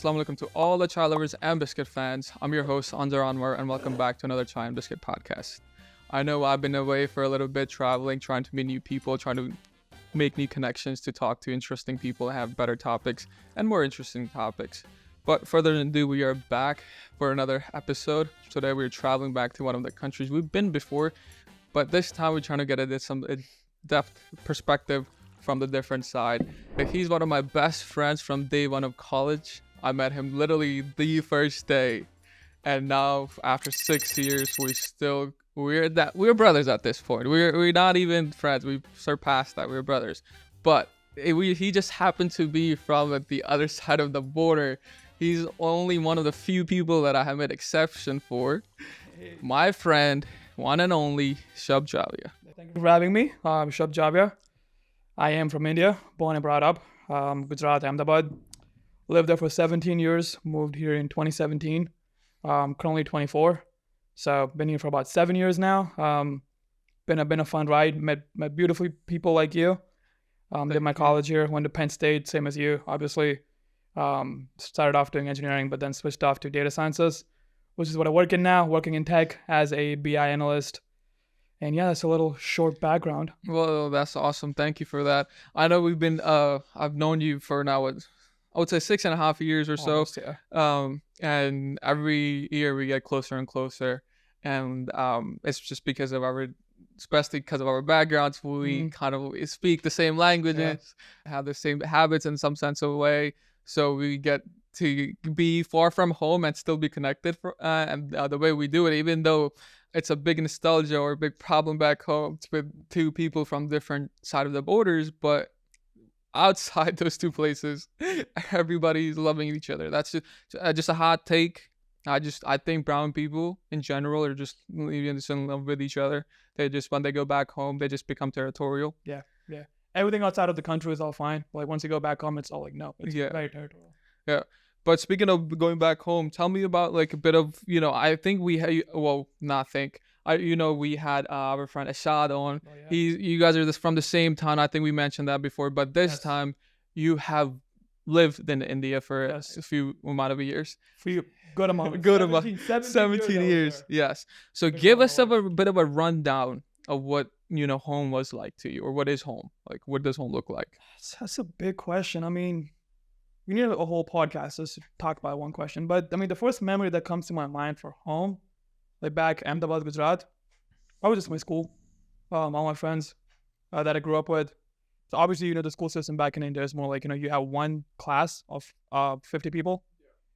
Assalamu alaikum to all the chai lovers and biscuit fans. I'm your host, Anzar Anwar, and welcome back to another Chai and Biscuit podcast. I know I've been away for a little bit, traveling, trying to meet new people, trying to make new connections, to talk to interesting people, have better topics, and more interesting topics. But further ado, we are back for another episode. Today we're traveling back to one of the countries we've been before, but this time we're trying to get some depth perspective from the different side. He's one of my best friends from day one of college. I met him literally the first day, and now after 6 years, we're brothers at this point. We're not even friends. We've surpassed that. We're brothers, but he just happened to be from the other side of the border. He's only one of the few people that I have made exception for. My friend, one and only Shubh Javia. Thank you for having me. I'm Shubh Javia. I am from India, born and brought up, Gujarat, Ahmedabad. Lived there for 17 years, moved here in 2017. Currently 24. So been here for about 7 years now. Been a fun ride. Met beautiful people like you. Did my college here, went to Penn State, same as you, obviously. Started off doing engineering, but then switched off to data sciences, which is what I work in now, working in tech as a BI analyst. And yeah, that's a little short background. Well, that's awesome. Thank you for that. I know I've known you for now, I would say 6.5 years or so. Almost, yeah. And every year we get closer and closer. And it's just especially because of our backgrounds, we kind of speak the same languages, have the same habits in some sense of a way. So we get to be far from home and still be connected. And the way we do it, even though it's a big nostalgia or a big problem back home with two people from different side of the borders, but outside those two places, everybody's loving each other. That's just a hot take. I think brown people in general are just in love with each other. They just, when they go back home, they just become territorial. Yeah. Everything outside of the country is all fine. Like once you go back home, it's all like, no, it's very territorial. Yeah. But speaking of going back home, tell me about like a bit of, I think we had, we had our friend Ashad on. Oh, yeah. You guys are from the same town. I think we mentioned that before. But this time, you have lived in India for a few amount of years. For you, good amount. 17 years. Yes. So give us a bit of a rundown of what home was like to you, or what is home like. What does home look like? That's a big question. I mean, we need a whole podcast just to talk about one question. But I mean, the first memory that comes to my mind for home, like back Ahmedabad, Gujarat, I was just my school, all my friends that I grew up with. So obviously, the school system back in India is more like, you have one class of 50 people,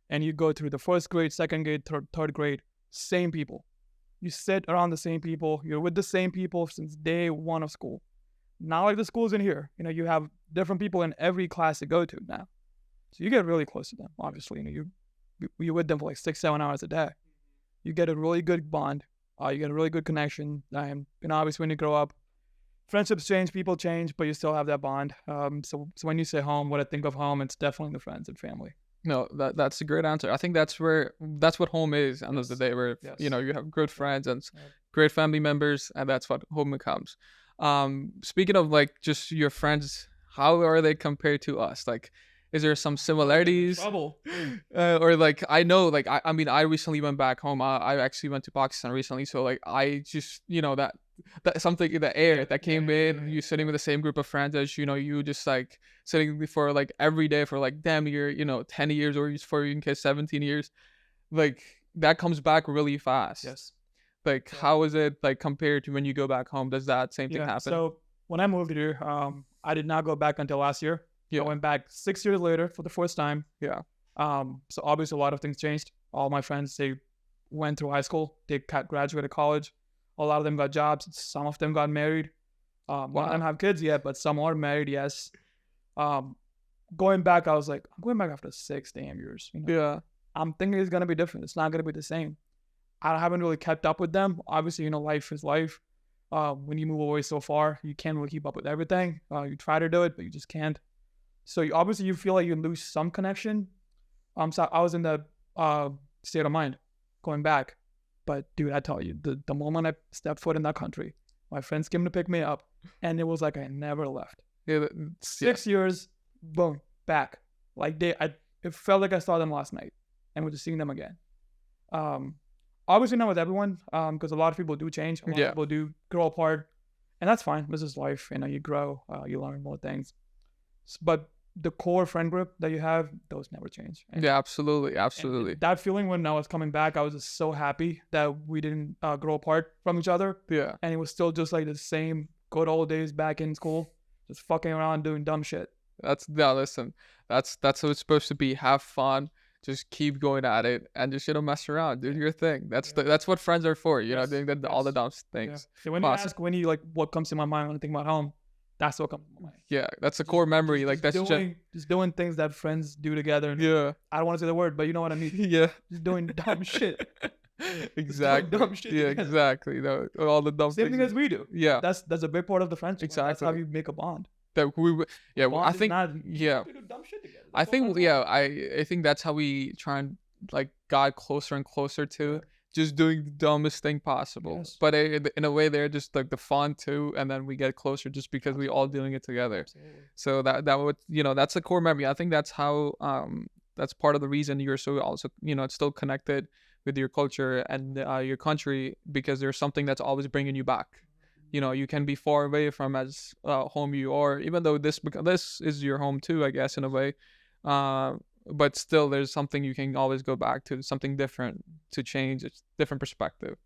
and you go through the first grade, second grade, third grade, same people. You sit around the same people. You're with the same people since day one of school. Not like the schools in here. You have different people in every class to go to now. So you get really close to them, obviously. You're with them for like 6-7 hours a day. You get a really good bond. You get a really good connection. Obviously when you grow up, friendships change, people change, but you still have that bond. So when you say home, what I think of home, it's definitely the friends and family. No, that's a great answer. I think that's what home is. End of the day, where you have good friends and great family members, and that's what home becomes. Speaking of like just your friends, how are they compared to us? Like, is there some similarities? Trouble. Or like, I know, like, I mean, I recently went back home. I actually went to Pakistan recently. So like, I just, that something in the air that came in, you sitting with the same group of friends as, you just like sitting for like every day for like damn near, 10 years, or for in case 17 years, like that comes back really fast. Yes. Like, how is it like compared to when you go back home? Does that same thing happen? So when I moved here, I did not go back until last year. I went back 6 years later for the first time. Yeah. So obviously a lot of things changed. All my friends, they went through high school. They graduated college. A lot of them got jobs. Some of them got married. None of them have kids yet, but some are married, yes. Going back, I was like, I'm going back after 6 damn years. Yeah. I'm thinking it's going to be different. It's not going to be the same. I haven't really kept up with them. Obviously, life is life. When you move away so far, you can't really keep up with everything. You try to do it, but you just can't. So you feel like you lose some connection. So I was in the state of mind going back. But dude, I tell you, the moment I stepped foot in that country, my friends came to pick me up, and it was like I never left. 6 years, boom, back. Like it felt like I saw them last night and we're just seeing them again. Um, Obviously not with everyone, because a lot of people do change. A lot of people do grow apart, and that's fine. This is life. You know, you grow, you learn more things. But the core friend group that you have, those never change. And, Yeah, absolutely, absolutely. and that feeling when I was coming back, I was just so happy that we didn't grow apart from each other. Yeah. And it was still just like the same good old days back in school, just fucking around doing dumb shit. Listen, that's how it's supposed to be. Have fun, just keep going at it, and just mess around, do your thing. That's what friends are for, you know, doing all the dumb things. So when you ask like what comes to my mind when I think about home, that's what comes to my mind. Yeah, that's a core memory. Like that's just doing things that friends do together. Yeah. I don't want to say the word, but you know what I mean. Yeah. Just doing dumb shit. Exactly. Dumb shit Yeah, together. exactly. No, all the dumb Same things. thing as we do. Yeah. That's a big part of the friendship. Exactly. That's how you make a bond. That we yeah, Bond I think yeah. Do dumb shit together. I think I think that's how we try and like got closer and closer to just doing the dumbest thing possible. Yes. But in a way, they're just like the fun too, and then we get closer just because we all doing it together. Absolutely. So that would that's a core memory. I think that's how that's part of the reason you're so also it's still connected with your culture and your country, because there's something that's always bringing you back. You can be far away from as home you are, even though this is your home too, I guess, in a way. But still, there's something you can always go back to, something different to change. It's different perspective.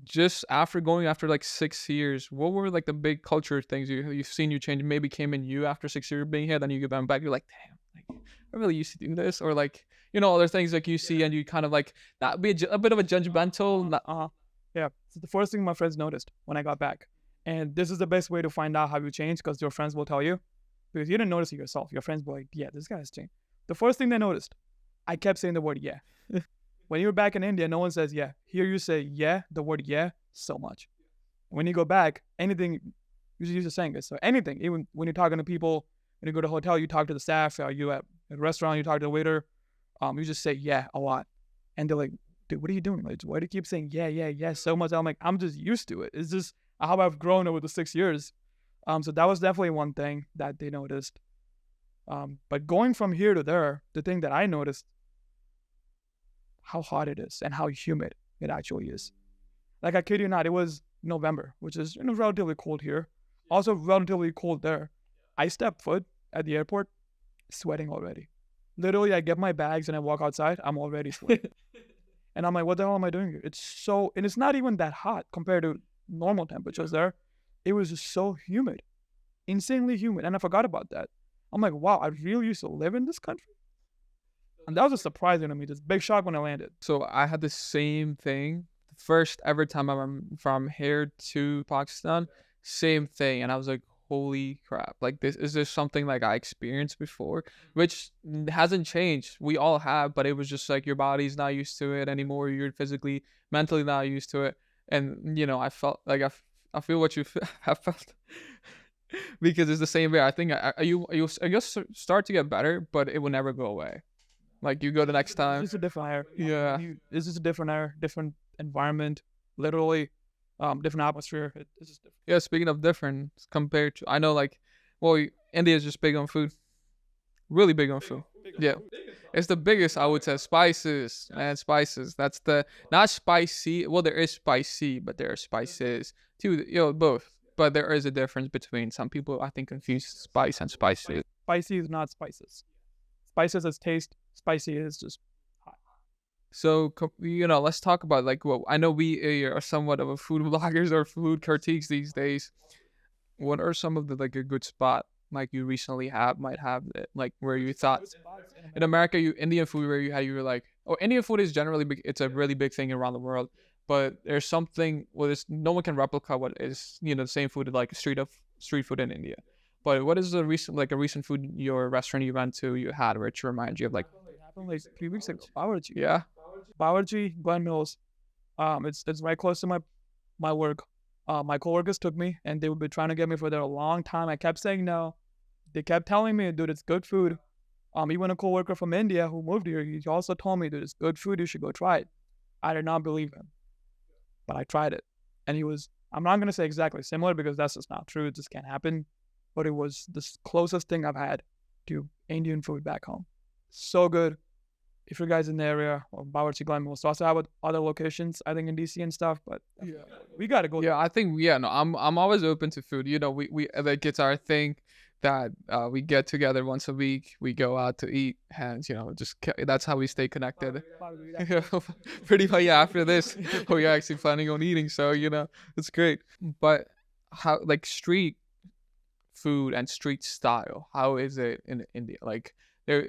Just after like 6 years, what were like the big culture things you've seen you change? Maybe came in you after 6 years being here, then you get back, you're like, damn, like I really used to do this, or like other things like you see and you kind of like that be a bit of a judgmental. Yeah, it's the first thing my friends noticed when I got back. And this is the best way to find out how you change, because your friends will tell you. Because you didn't notice it yourself. Your friends were like, yeah, this guy's changed. The first thing they noticed, I kept saying the word yeah. When you're back in India, no one says yeah. Here you say yeah, the word yeah, so much. When you go back, anything, you're just saying it. So anything, even when you're talking to people, when you go to a hotel, you talk to the staff, you at a restaurant, you talk to the waiter, you just say yeah a lot. And they're like, dude, what are you doing? Like, why do you keep saying yeah so much? I'm like, I'm just used to it. It's just how I've grown over the 6 years. So that was definitely one thing that they noticed. But going from here to there, the thing that I noticed, how hot it is and how humid it actually is. Like, I kid you not, it was November, which is relatively cold here. Also relatively cold there. I step foot at the airport, sweating already. Literally, I get my bags and I walk outside, I'm already sweating. And I'm like, what the hell am I doing here? And it's not even that hot compared to normal temperatures there. It was just so humid, insanely humid. And I forgot about that. I'm like, wow, I really used to live in this country? And that was a surprising to me, just big shock when I landed. So I had the same thing. The first ever time I'm from here to Pakistan, same thing. And I was like, holy crap, like this is this something like I experienced before, which hasn't changed. We all have, but it was just like your body's not used to it anymore. You're physically, mentally not used to it. And I felt like I feel what you have felt because it's the same way. I think you just start to get better, but it will never go away. Like you go the next time. It's a different air. Yeah. It's just a different air, different environment, literally. Different atmosphere. It's just different. Yeah, speaking of different, compared to, I know, like, well, India is just big on food. Really big on food. Yeah. It's the biggest, I would say. Spices, man, spices. That's not spicy. Well, there is spicy, but there are spices too. Both. But there is a difference between some people, I think, confuse spice and spicy. Spicy is not spices. Spices is taste. Spicy is just hot. So, let's talk about, like, well, I know we are somewhat of a food bloggers or food critiques these days. What are some of the, like, a good spot, like, you recently might have, like, where you thought, in America, Indian food, where you were like, oh, Indian food is generally big, it's a really big thing around the world, but there's something, well, no one can replicate what is, the same food, like, street food in India. But what is a recent food, your restaurant you went to, you had, which reminds you of, like, It happened like 3 weeks ago. Bawarchi. Yeah. Bawarchi, Glen Mills. It's right close to my work. My coworkers took me, and they would be trying to get me for there a long time. I kept saying no. They kept telling me, dude, it's good food. Even a coworker from India who moved here, he also told me, dude, it's good food. You should go try it. I did not believe him, but I tried it, and I'm not gonna say exactly similar because that's just not true. It just can't happen. But it was the closest thing I've had to Indian food back home. So good. If you guys in the area of Bawarchi Glen, we'll also have other locations, I think in DC and stuff. But Yeah. we gotta go. Yeah, I think no, I'm always open to food. We like it's our thing that we get together once a week. We go out to eat, and that's how we stay connected. Pretty much after this, we're actually planning on eating, so it's great. But how like street food and street style? How is it in India? Like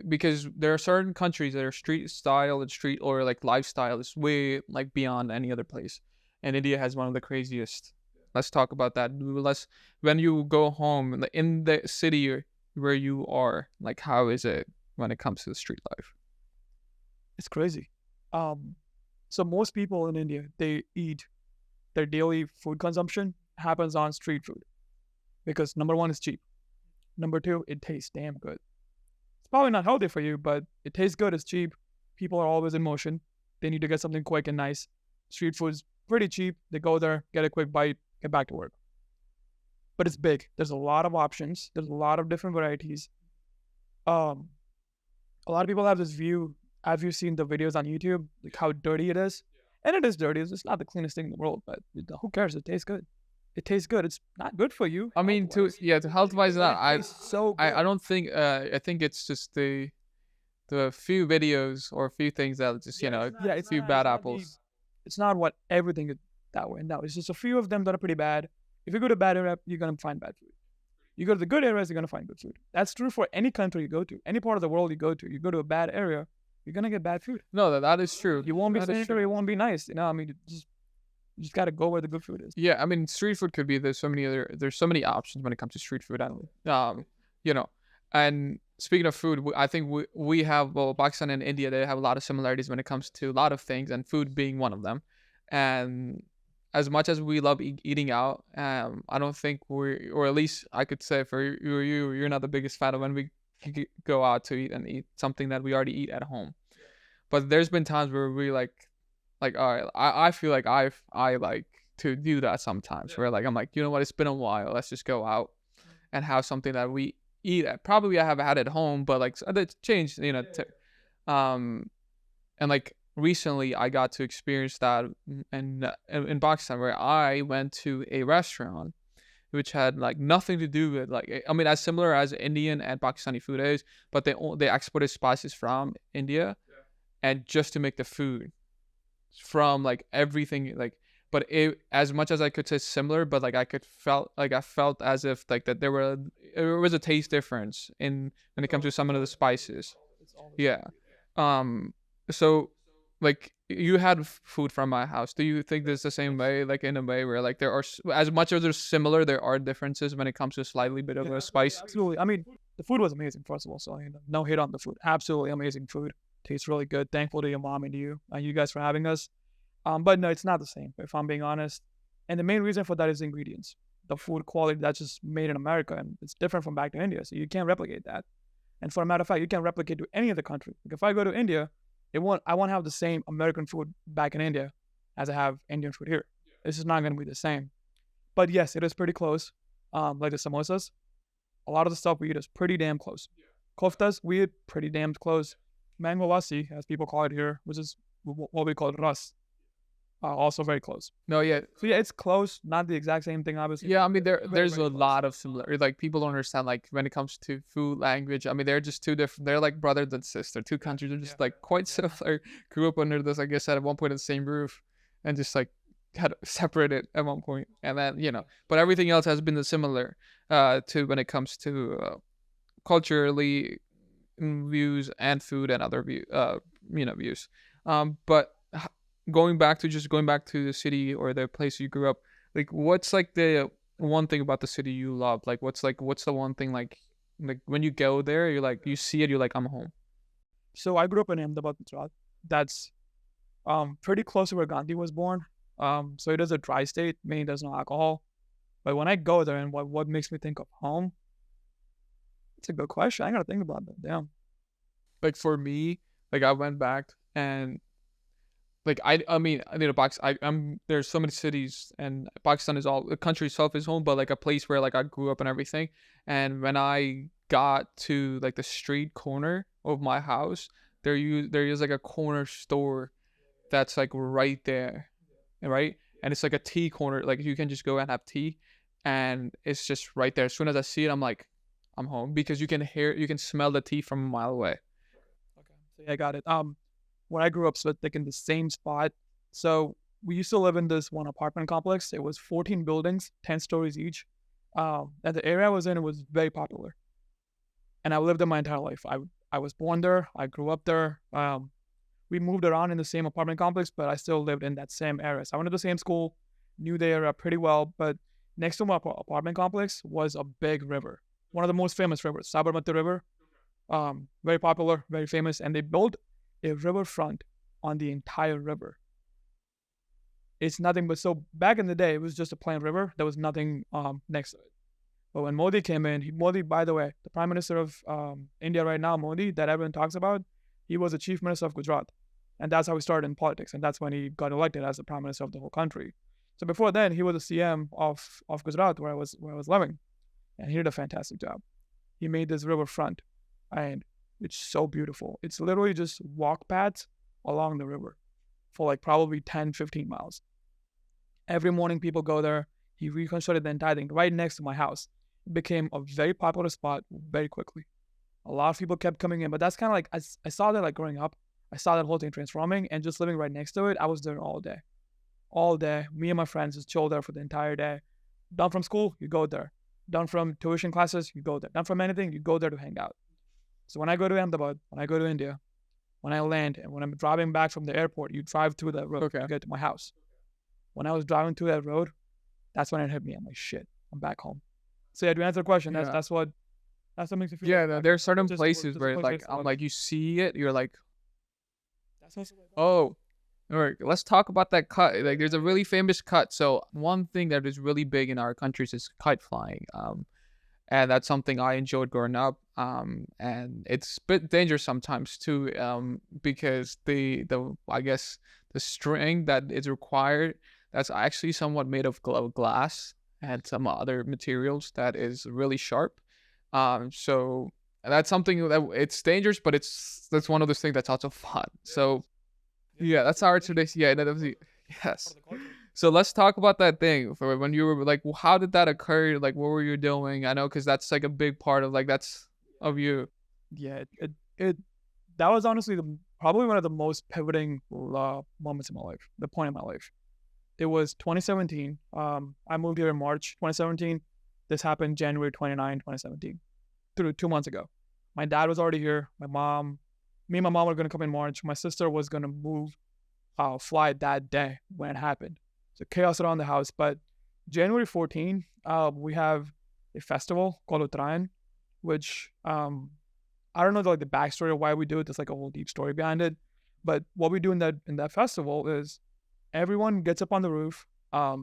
because there are certain countries that are street style and street or like lifestyle is way like beyond any other place, and India has one of the craziest. Let's talk about that. Let's when you go home in the city where you are, like how is it when it comes to the street life? It's crazy. So most people in India, they eat their daily food consumption happens on street food because number one is cheap. Number two, it tastes damn good. It's probably not healthy for you, but it tastes good. It's cheap. People are always in motion. They need to get something quick and nice. Street food's pretty cheap. They go there, get a quick bite, get back to work. But it's big. There's a lot of options. There's a lot of different varieties. Um, a lot of people have this view. Have you seen the videos on YouTube, like how dirty it is? And it is dirty. It's not the cleanest thing in the world, but who cares? It tastes good. It tastes good. It's not good for you. I mean, to health wise, not so I don't think I think it's just the few videos or a few things that just it's a few bad apples. It's not what everything is that way. No, it's just a few of them that are pretty bad. If you go to bad area, you're gonna find bad food. You go to the good areas, you're gonna find good food. That's true for any country you go to, any part of the world you go to. You go to a bad area, you're gonna get bad food. No, that is true. You won't be sanitary. It won't be nice. I mean, you just gotta go where the good food is. Yeah, I mean, street food could be there's so many options when it comes to street food. And speaking of food, I think we have Pakistan and India. They have a lot of similarities when it comes to a lot of things, and food being one of them. And as much as we love eating out, I don't think or at least I could say for you're not the biggest fan of when we go out to eat and eat something that we already eat at home. But there's been times where we all right, I feel like I like to do that sometimes. Where I'm like, you know what, it's been a while. Let's just go out and have something that we eat at. Probably I have had at home, but it's changed, and like recently I got to experience that in Pakistan where I went to a restaurant which had nothing to do with I mean as similar as Indian and Pakistani food is, but they exported spices from India and just to make the food from everything but it as much as I could say similar, but I felt as if that there was a taste difference in when it comes to some of the spices. Yeah. So you had food from my house. Do you think there's the same way, in a way where there are as much as they're similar, there are differences when it comes to a slightly bit of a spice? Absolutely. I mean, the food was amazing, first of all, so no hate on the food. Absolutely amazing food. Tastes really good. Thankful to your mom and you guys for having us. But no, it's not the same, if I'm being honest. And the main reason for that is the ingredients. The food quality that's just made in America, and it's different from back to India, so you can't replicate that. And for a matter of fact, you can't replicate to any other country. If I go to India, I won't have the same American food back in India as I have Indian food here. This is not going to be the same. But yes, it is pretty close. Like the samosas, a lot of the stuff we eat is pretty damn close. Koftas, we eat pretty damn close. Mango lassi, as people call it here, which is what we call ras, also very close. No, yeah. So yeah, it's close. Not the exact same thing, obviously. Yeah, I mean there's a lot of similar. People don't understand when it comes to food, language. I mean they're just two different. They're like brother and sister. Two countries are just quite similar. Grew up under this, I guess, at one point in the same roof, and just had separated at one point, and then But everything else has been similar to when it comes to culturally views and food and other views. But going back to the city or the place you grew up, what's the one thing about the city you love? What's the one thing when you go there, you're you see it, you're I'm home. So I grew up in Ahmedabad, Gujarat. That's pretty close to where Gandhi was born. So it is a dry state, meaning there's no alcohol. But when I go there, and what makes me think of home? It's a good question. I gotta think about that. Damn. For me, I went back and I mean Pakistan. There's so many cities, and Pakistan is all the country itself is home, but a place where I grew up and everything. And when I got to the street corner of my house, there is like a corner store that's like right there, right? And it's like a tea corner. Like you can just go and have tea, and it's just right there. As soon as I see it, I'm like, I'm home because you can smell the tea from a mile away. Okay. So yeah, I got it. When I grew up, so like in the same spot. So we used to live in this one apartment complex. It was 14 buildings, 10 stories each. And the area I was in, it was very popular. And I lived there my entire life. I was born there. I grew up there. We moved around in the same apartment complex, but I still lived in that same area. So I went to the same school, knew the area pretty well. But next to my apartment complex was a big river, one of the most famous rivers, Sabarmati River. Very popular, very famous, and they built a riverfront on the entire river. It's nothing but so back in the day, it was just a plain river. There was nothing next to it. But when Modi came in, Modi, by the way, the Prime Minister of India right now, Modi, that everyone talks about, he was the Chief Minister of Gujarat. And that's how he started in politics. And that's when he got elected as the Prime Minister of the whole country. So before then, he was the CM of Gujarat, where I was living. And he did a fantastic job. He made this riverfront, and it's so beautiful. It's literally just walk paths along the river for like probably 10, 15 miles. Every morning, people go there. He reconstructed the entire thing right next to my house. It became a very popular spot very quickly. A lot of people kept coming in, but that's kind of like I saw that like growing up. I saw that whole thing transforming, and just living right next to it, I was there all day. All day. Me and my friends just chill there for the entire day. Done from school, you go there. Done from tuition classes, you go there. Done from anything, you go there to hang out. So when I go to Ahmedabad, when I go to India, when I land, and when I'm driving back from the airport, you drive through that road to get to my house. When I was driving through that road, that's when it hit me. I'm like, shit, I'm back home. So yeah, to answer the question, that's what makes me feel. Yeah, like there are certain just places just where place like I I'm love. like you see it, you're like, That's also like oh, all right, let's talk about that cut. Like, there's a really famous cut. So one thing that is really big in our countries is kite flying. And that's something I enjoyed growing up. And it's a bit dangerous sometimes too. Because the I guess the string that is required, that's actually somewhat made of glass and some other materials that is really sharp. So that's something that it's dangerous, but that's one of those things that's also fun. So yeah, that's our tradition. Yeah, that was yes. So let's talk about that thing for when you were like, how did that occur? Like, what were you doing? I know because that's like a big part of like that's of you. yeah, it that was honestly probably one of the most pivoting moments in my life, the point in my life. It was 2017. I moved here in March 2017. This happened January 29, 2017, through 2 months ago. My dad was already here. Me and my mom were going to come in March. My sister was going to fly that day when it happened. So chaos around the house. But January 14, we have a festival called Uttarayan, which I don't know the backstory of why we do it. There's like a whole deep story behind it. But what we do in that festival is everyone gets up on the roof, or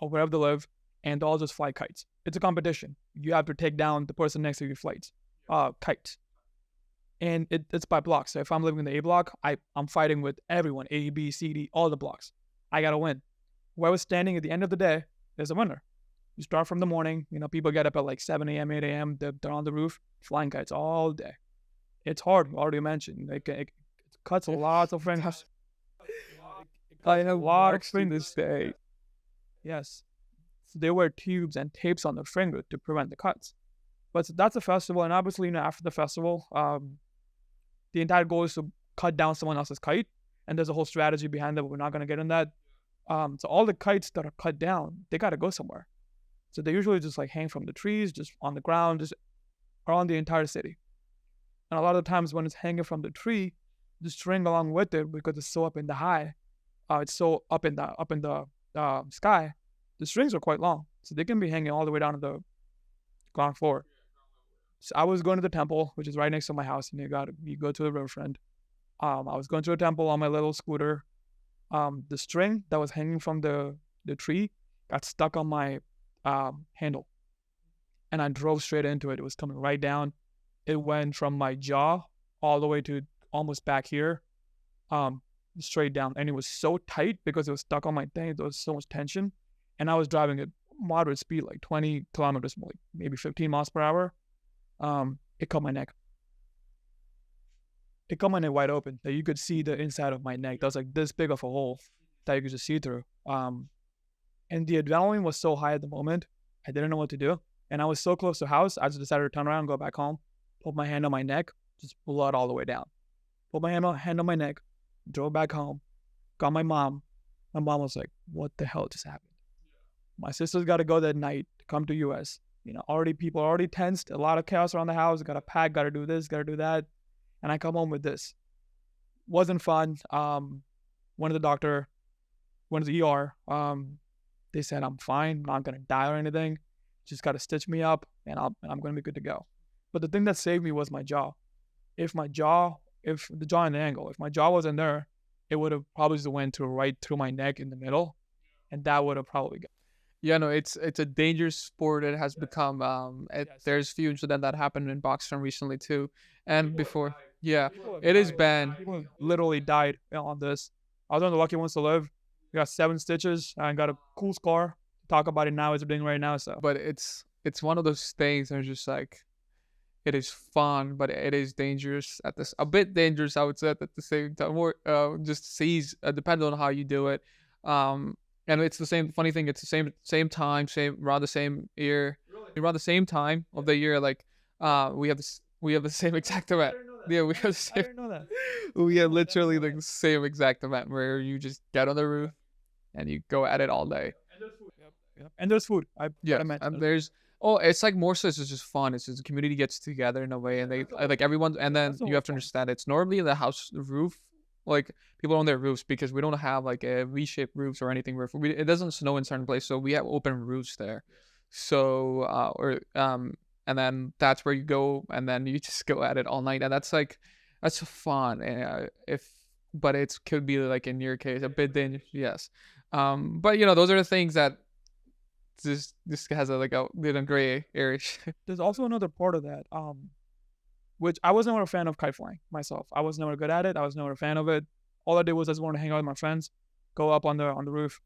wherever they live, and they all just fly kites. It's a competition. You have to take down the person next to you flights, kites. And it's by blocks. So if I'm living in the A block, I'm fighting with everyone, A, B, C, D, all the blocks. I gotta win. Whoever's standing at the end of the day is a winner. You start from the morning. People get up at like 7 a.m., 8 a.m. They're on the roof flying kites all day. It's hard. You already mentioned. It cuts lots of fingers. I have Lots of watched fingers. this day. Yes. So they wear tubes and tapes on their finger to prevent the cuts. But that's a festival, and obviously, after the festival, the entire goal is to cut down someone else's kite, and there's a whole strategy behind that, but we're not going to get in that. So all the kites that are cut down, they got to go somewhere. So they usually just like hang from the trees, just on the ground, just around the entire city. And a lot of the times when it's hanging from the tree, the string along with it, because it's so up in the high, it's so up in the sky, the strings are quite long, so they can be hanging all the way down to the ground floor. So I was going to the temple, which is right next to my house, and you go to the riverfront. I was going to the temple on my little scooter. The string that was hanging from the tree got stuck on my handle, and I drove straight into it. It was coming right down. It went from my jaw all the way to almost back here, straight down, and it was so tight because it was stuck on my thing. There was so much tension, and I was driving at moderate speed, like 20 kilometers, like maybe 15 miles per hour. It cut my neck. it cut my neck wide open. That you could see the inside of my neck. That was like this big of a hole that you could just see through. And the adrenaline was so high at the moment, I didn't know what to do. And I was so close to the house, I just decided to turn around, go back home, put my hand on my neck, just blood all the way down. Put my hand on my neck, drove back home, got my mom. My mom was like, "What the hell just happened?" My sister's got to go that night to come to US. Already people are already tensed, a lot of chaos around the house. Got to pack, got to do this, got to do that, and I come home with this. Wasn't fun. Went to the doctor, went to the ER. They said I'm fine, not gonna die or anything. Just got to stitch me up, and I'm gonna be good to go. But the thing that saved me was my jaw. If my jaw, if the jaw and the angle, if my jaw wasn't there, it would have probably just went to right through my neck in the middle, and that would have probably got. Yeah, no, it's a dangerous sport. It has become. There's few incidents that happened in boxing recently too, and before. Yeah, it is banned. People literally died on this. I was one of the lucky ones to live. I got 7 stitches and got a cool scar. Talk about it now. It's bleeding right now. So, But it's one of those things that are just like it is fun, but it is dangerous at this a bit dangerous. I would say at the same time, or just sees depending on how you do it. And it's the same funny thing. It's the same time, same around the same year, around the same time of the year. Like we have the same exact event. Yeah, we have the I same. didn't know that. We have literally the same exact event where you just get on the roof and you go at it all day. Yep. And there's food. I Yeah, gotta mention. and there's it's like more so it's just fun. It's just the community gets together in a way, and they like everyone. And then That's the you whole have to point. understand it's normally the house roof, like people on their roofs because we don't have like a V-shaped roofs or anything. It doesn't snow in certain places, so we have open roofs there. So and then that's where you go, and then you just go at it all night, and that's fun. And if but it could be like in your case a bit dangerous, yes. But those are the things that this has like a little gray area. There's also another part of that, which I was never a fan of kite flying myself. I was never good at it. I was never a fan of it. All I did was I just wanted to hang out with my friends, go up on the roof,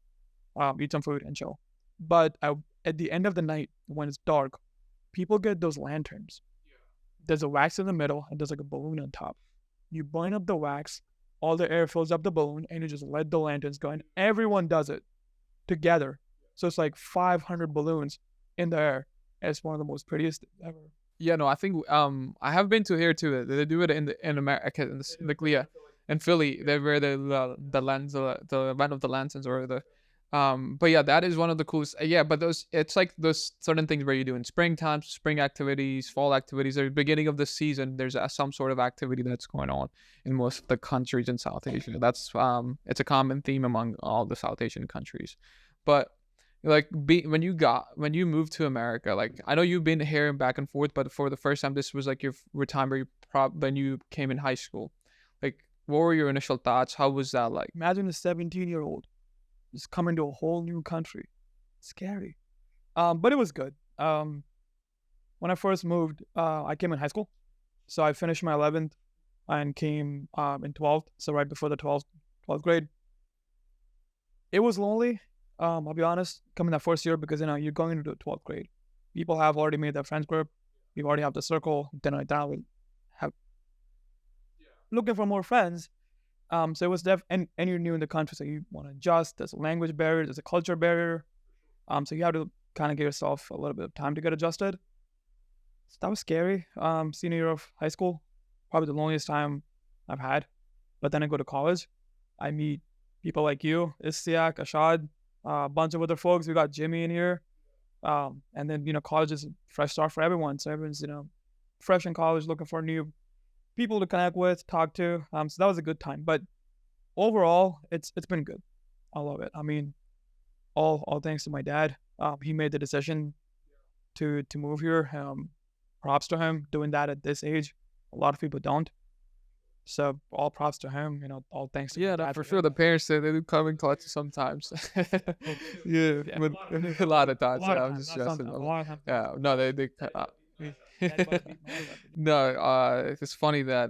eat some food and chill. But at the end of the night, when it's dark, people get those lanterns. There's a wax in the middle and there's like a balloon on top. You burn up the wax, all the air fills up the balloon, and you just let the lanterns go. And everyone does it together. So it's like 500 balloons in the air. It's one of the most prettiest ever. Yeah, no, I think I have been to here too. They do it in America in Philly. They wear the lens the event of the lanterns or the but yeah, that is one of the coolest. Yeah, but it's like those certain things where you do in springtime, spring activities, fall activities, or beginning of the season. There's some sort of activity that's going on in most of the countries in South Asia. That's it's a common theme among all the South Asian countries, but like when you moved to America, like I know you've been here and back and forth, but for the first time, this was like your time where when you came in high school. Like, what were your initial thoughts? How was that like? Imagine a 17-year-old just coming to a whole new country. Scary. But it was good. When I first moved, I came in high school. So I finished my 11th and came in 12th. So right before the 12th grade. It was lonely. I'll be honest, coming that first year because you're going into the 12th grade. People have already made their friends group. You already have the circle. Then I down have looking for more friends. So it was and you're new in the country, so you want to adjust. There's a language barrier, there's a culture barrier. So you have to kind of give yourself a little bit of time to get adjusted. So that was scary. Senior year of high school, probably the loneliest time I've had. But then I go to college. I meet people like you, Istiak, Ashad, a bunch of other folks. We got Jimmy in here. And then, college is a fresh start for everyone. So everyone's, fresh in college looking for new people to connect with, talk to. So that was a good time. But overall, it's been good. I love it. I mean, all thanks to my dad. He made the decision to move here. Props to him doing that at this age. A lot of people don't. So all props to him. All thanks to Yeah, for sure. The parents they do come in clutch sometimes. Yeah, but a lot of times. I'm just stressing. Yeah, no, they. No, it's funny that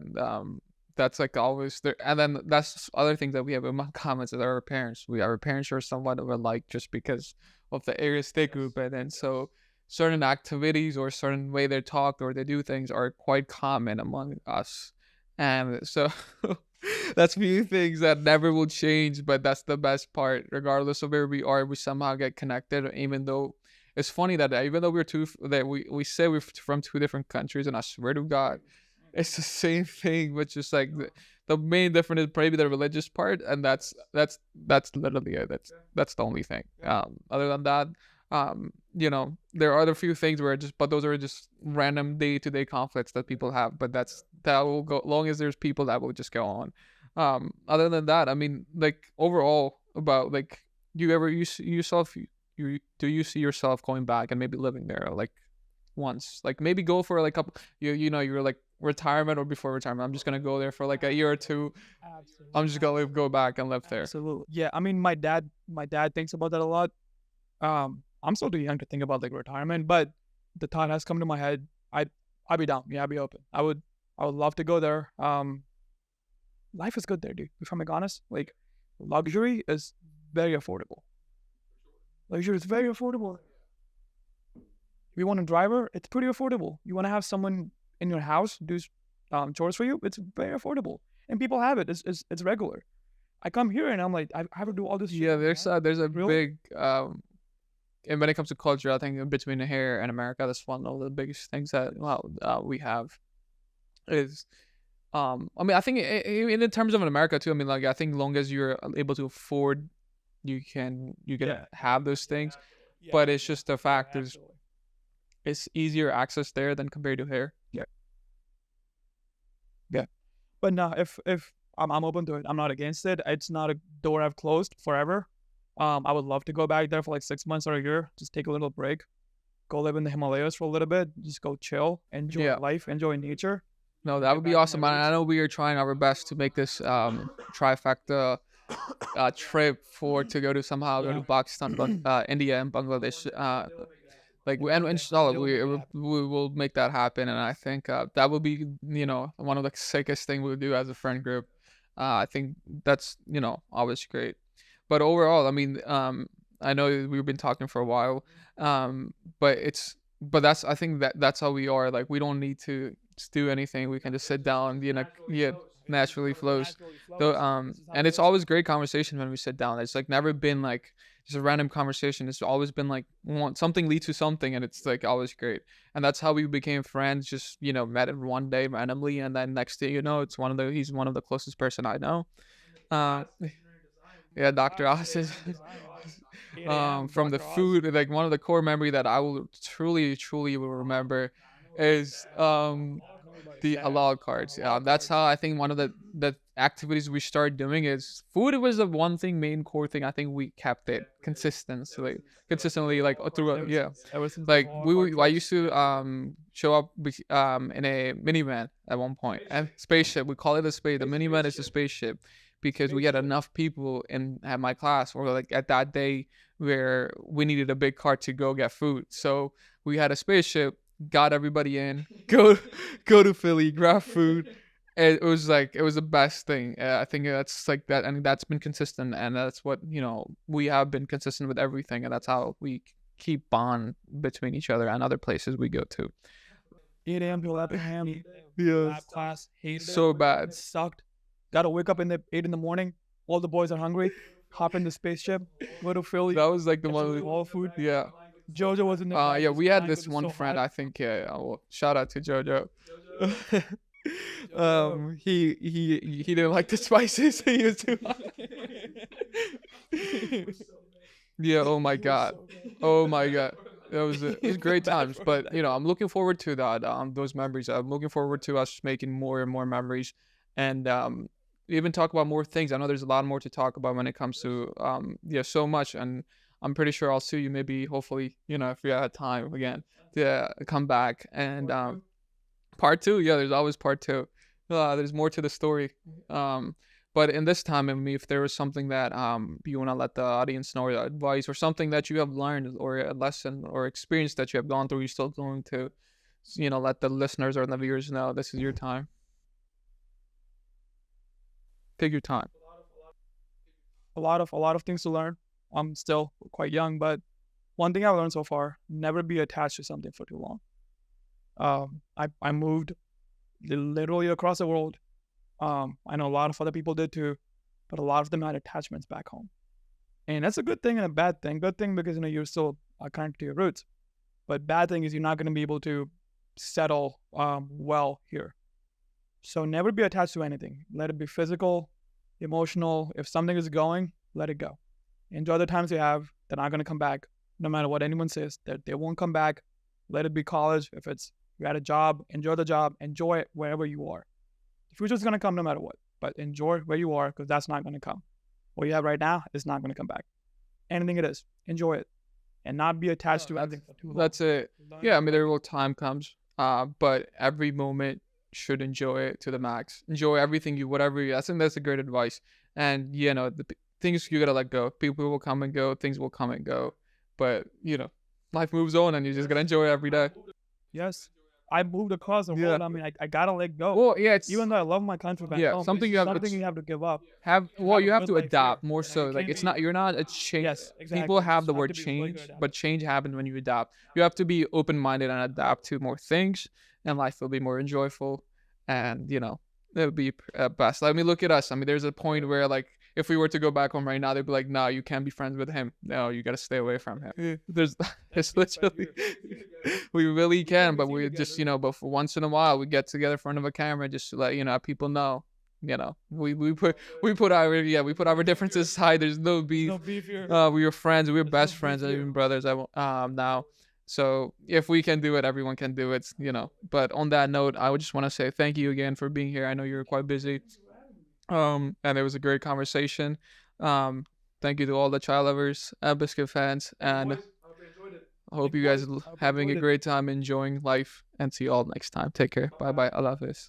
that's like always there, and then that's other things that we have in comments with our parents. Our parents are somewhat of alike just because of the areas they grew up in, and so certain activities or certain way they talk or they do things are quite common among us. And so that's few things that never will change, but that's the best part. Regardless of where we are, we somehow get connected. Even though it's funny that even though we say we're from two different countries, and I swear to God, it's the same thing, but just like the main difference is maybe the religious part, and that's literally it. That's the only thing. Other than that, there are a few things where but those are just random day to day conflicts that people have. But that will go long as there's people that will just go on. Other than that, I mean, like overall, about like, you ever you see yourself you do you see yourself going back and maybe living there like once, like maybe go for like you're like retirement or before retirement, I'm just gonna go there for like a year or two. Absolutely. I'm just gonna go back and live there. Absolutely. Yeah, I mean, my dad thinks about that a lot. I'm still too young to think about like retirement, but the thought has come to my head. I'd be down. Yeah, I'd be open. I would love to go there. Life is good there, dude. If I'm being honest, like luxury is very affordable. Luxury is very affordable. If you want a driver, it's pretty affordable. You want to have someone in your house do chores for you, it's very affordable, and people have it. It's regular. I come here and I'm like, I have to do all this shit. Yeah, there's a Really? big and when it comes to culture, I think between here and America, that's one of the biggest things that we have is I mean, I think in terms of in America too, I mean, like, I think long as you're able to afford, you can Yeah. have those things. Yeah, But it's just the fact is absolutely. it's easier access there than compared to here. Yeah. Yeah. But no, if I'm open to it. I'm not against it. It's not a door I've closed forever. I would love to go back there for like 6 months or a year. Just take a little break. Go live in the Himalayas for a little bit. Just go chill, enjoy Yeah. life, enjoy nature. No, that Get would be back to awesome. my And I roots. know we are trying our best to make this trifecta trip for to go to somehow go to Yeah. Pakistan, India, and Bangladesh. Like and inshallah, It'll make it happen. we will make that happen. And I think that will be one of the sickest thing we'll do as a friend group. I think that's always great. But overall, I mean, I know we've been talking for a while, but that's I think that's how we are. Like we don't need to do anything. We can just sit down, yeah, naturally flows. Naturally Though, flows. This is how and it it's is. always great conversation when we sit down. It's like never been like just a random conversation. It's always been like something leads to something, and it's like always great. And that's how we became friends. Just met him one day randomly, and then next thing you know, he's one of the closest person I know. Uh, yeah, Dr. Austin. 8 a.m. From the Dr. Oz. food, like one of the core memory that I will truly will remember is the halal cards. That's how I think one of the activities we started doing is food was the one thing, main core thing. I think we kept it consistently like through yeah. Ever since the Like whole card I trips. used to show up in a minivan at one point, and spaceship. We call it a space. The minivan is a spaceship because we had enough people in at my class or like at that day where we needed a big cart to go get food. So we had a spaceship, got everybody in, go to Philly, grab food. It was like it was the best thing. I think that's like that, and that's been consistent, and that's what we have been consistent with everything, and that's how we keep bond between each other and other places we go to. 8 a.m. to 11 a.m. Yeah, Lab class. Hated so it. bad. It sucked. Gotta wake up in the 8 in the morning. All the boys are hungry. Hop in the spaceship. Go to Philly. That was like the Get one. some all food. Yeah. Jojo was in the back. Yeah, His we had blanket this was one so friend. hot. I think. Yeah. Well, shout out to Jojo. He didn't like the spices. He was too hot. Yeah. Oh my god. Oh my god. It was great times. But I'm looking forward to that. Those memories. I'm looking forward to us making more and more memories, and even talk about more things. I know there's a lot more to talk about when it comes to yeah, so much. And I'm pretty sure I'll see you maybe, hopefully, if we have time again to come back and part two. Yeah, there's always part two. There's more to the story. But in this time, I mean, if there was something that you want to let the audience know, or advice, or something that you have learned, or a lesson or experience that you have gone through, you're still going to, let the listeners or the viewers know this is your time. Take your time. A lot of things to learn. I'm still quite young, but one thing I've learned so far: never be attached to something for too long. I moved literally across the world I know a lot of other people did too, but a lot of them had attachments back home. And that's a good thing and a bad thing. Good thing because you're still connected to your roots. But bad thing is you're not going to be able to settle well here. So never be attached to anything. Let it be physical, emotional. If something is going, let it go. Enjoy the times you have. They're not going to come back. No matter what anyone says, they won't come back. Let it be college. If it's you're at a job, enjoy the job. Enjoy it wherever you are. The future's going to come no matter what. But enjoy where you are because that's not going to come. What you have right now is not going to come back. Anything it is, enjoy it. And not be attached to anything for too long. That's it. Yeah, I mean, there will time comes, but every moment should enjoy it to the max. Enjoy everything whatever you. I think that's a great advice. And things you gotta let go. People will come and go. Things will come and go. But life moves on, and you just gotta enjoy every day. Yes. I moved across the Yeah. world. I mean, I gotta let go. Well, yeah, it's Even though I love my country back home, something it's you have. something you have to give up. You have good to life adapt here. more You know, so. you Like can't it's be- not you're not a change. Yes, exactly. People You have just the have word to be willing to change, adapt. but change happens when you adapt. You have to be open minded and adapt to more things, and life will be more enjoyable. And it'll be best. I mean, look at us. I mean, there's a point where like if we were to go back home right now, they'd be like, "No, you can't be friends with him. No, you gotta stay away from him." There's it's literally we really can, but we just but for once in a while we get together in front of a camera just to let people know. We put our differences aside. There's no beef. No beef here. We were friends. We were There's best no friends, beef here. even brothers. Now. So if we can do it, everyone can do it. But on that note, I would just want to say thank you again for being here. I know you're quite busy. And it was a great conversation. Thank you to all the child lovers, biscuit fans, and Boys, I hope you enjoyed it. I hope Big you guys boys, I hope you having a enjoyed it. great time enjoying life. And see you all next time. Take care. Bye bye. Allah Hafiz.